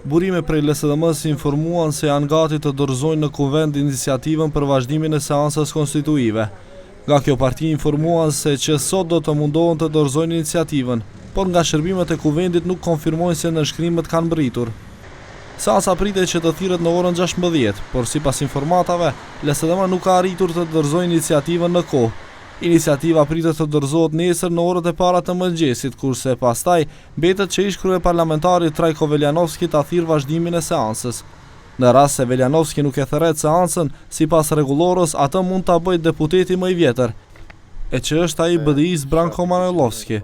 Burime prej LSDM-s informuan se janë gati të dorëzojnë në kuvend iniciativën për vazhdimin e seancës konstituive. Nga kjo parti informuan se që sot do të mundohen të dorëzojnë iniciativën, por nga shërbimet e kuvendit nuk konfirmojnë se nënshkrimet kanë mbritur. Seanca pritet që të thirret në orën 16, por sipas informatave, LSDM nuk ka arritur të dorëzojnë iniciativën në kohë. Iniciativa pritet të dorëzohet nesër në orët e para të mëngjesit, kurse pastaj mbetet që ish kryeparlamentari Trajko Veljanovski ta thirrë vazhdimin e seancës. Në rast se Veljanovski nuk e thërret seancën, sipas rregullorës, atë mund ta bëjë deputeti më i vjetër, e që është ai BDI-s Branko Manojlovski.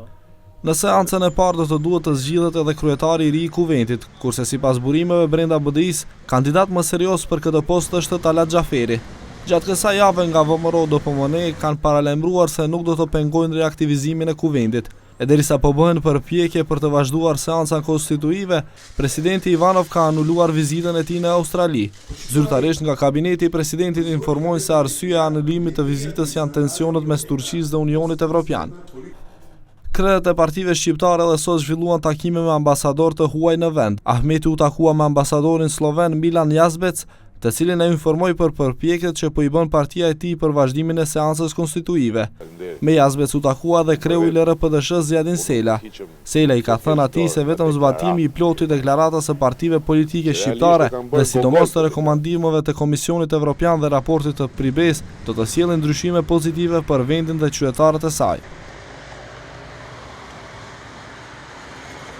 Në seancën e parë do të duhet të zgjidhet edhe kryetari i ri i kuventit, kurse sipas burimeve brenda BDI-s, kandidat më serioz për këtë post është Talat Xhaferi. Gjatë kësaj jave nga VMRO DPMN kanë paralajmëruar se nuk do të pengojnë reaktivizimin e kuvendit. E derisa po bëhen përpjekje për të vazhduar seancan konstituive, presidenti Ivanov ka anuluar vizitën e tij në Australi. Zyrtarisht nga kabineti i presidentit informojnë se arsyeja e anulimit të vizitës janë tensionet mes Turqisë dhe Unionit Evropian. Krerët e partive shqiptare edhe sot zhvilluan takime me ambasador të huaj në vend. Ahmeti u takua me ambasadorin sloven Milan Jazbec, të cilin e informoi për përpjekjet që po i bën partia e tij për vazhdimin e seancës konstituive. Me Jazbec u takua dhe kreu i LRPDSH Zjadin Sela. Sela i ka thënë atij se vetëm zbatimi i plotë i deklaratës së partive politike shqiptare dhe sidomos të rekomandimeve të Komisionit Evropian dhe raportit të Pribes do të sjellin ndryshime pozitive për vendin dhe qytetarët e saj.